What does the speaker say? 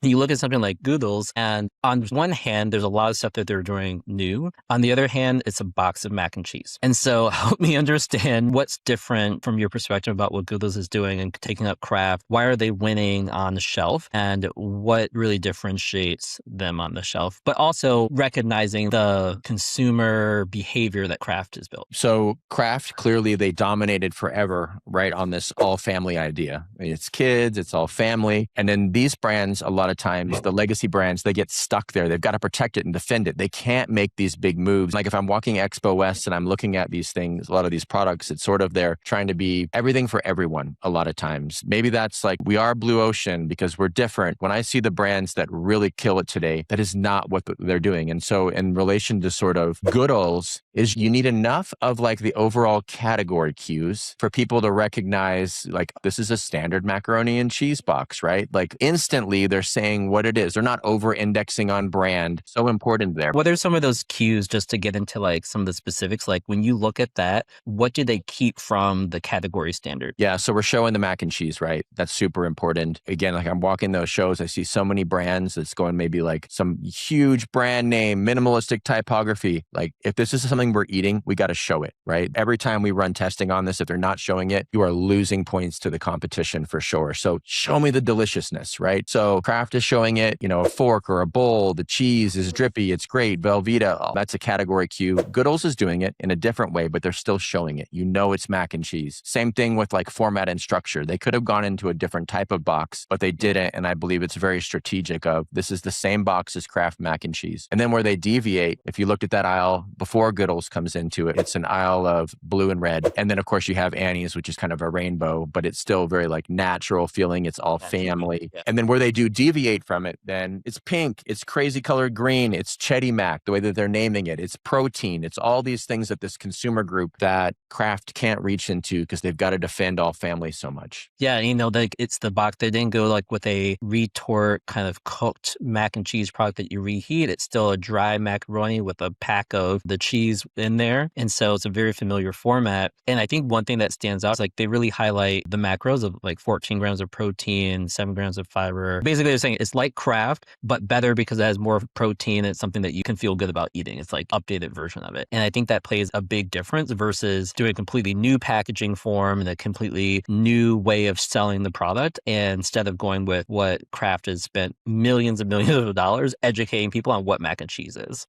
You look at something like Goodles, and on one hand, there's a lot of stuff that they're doing new. On the other hand, it's a box of mac and cheese. And so help me understand what's different from your perspective about what Goodles is doing and taking up Kraft. Why are they winning on the shelf? And what really differentiates them on the shelf? But also recognizing the consumer behavior that Kraft has built. So Kraft, clearly they dominated forever, right, on this all family idea. I mean, it's kids, it's all family. And then these brands, a lot of times, the legacy brands, they get stuck there. They've got to protect it and defend it. They can't make these big moves. Like if I'm walking Expo West and I'm looking at these things, a lot of these products, it's sort of they're trying to be everything for everyone a lot of times. Maybe that's like, we are Blue Ocean because we're different. When I see the brands that really kill it today, that is not what they're doing. And so in relation to sort of Goodles, is you need enough of like the overall category cues for people to recognize like this is a standard macaroni and cheese box, right? Like instantly they're saying what it is. They're not over indexing on brand. So important there. What are some of those cues, just to get into like some of the specifics? Like when you look at that, what do they keep from the category standard? Yeah, so we're showing the mac and cheese, right? That's super important. Again, like I'm walking those shows, I see so many brands that's going maybe like some huge brand name, minimalistic typography. Like if this is something we're eating, we got to show it, right? Every time we run testing on this, if they're not showing it, you are losing points to the competition for sure. So show me the deliciousness, right? So Kraft is showing it, a fork or a bowl, the cheese is drippy, it's great, Velveeta, that's a category cue. Goodles is doing it in a different way, but they're still showing it. It's mac and cheese. Same thing with like format and structure. They could have gone into a different type of box, but they didn't. And I believe it's very strategic of this is the same box as Kraft mac and cheese. And then where they deviate, if you looked at that aisle before Goodles comes into it, it's an aisle of blue and red. And then of course you have Annie's, which is kind of a rainbow, but it's still very like natural feeling. It's all family. Yeah. And then where they do deviate from it, then it's pink, it's crazy colored green, it's Chetty Mac, the way that they're naming it, it's protein, it's all these things that this consumer group that Kraft can't reach into because they've got to defend all family so much. Yeah, like it's the box. They didn't go like with a retort kind of cooked mac and cheese product that you reheat. It's still a dry macaroni with a pack of the cheese in there. And so it's a very familiar format. And I think one thing that stands out is like they really highlight the macros of like 14 grams of protein, 7 grams of fiber. Basically, they're saying it's like Kraft, but better because it has more protein. It's something that you can feel good about eating. It's like updated version of it. And I think that plays a big difference versus doing a completely new packaging form and a completely new way of selling the product. And instead of going with what Kraft has spent millions and millions of dollars educating people on what mac and cheese is.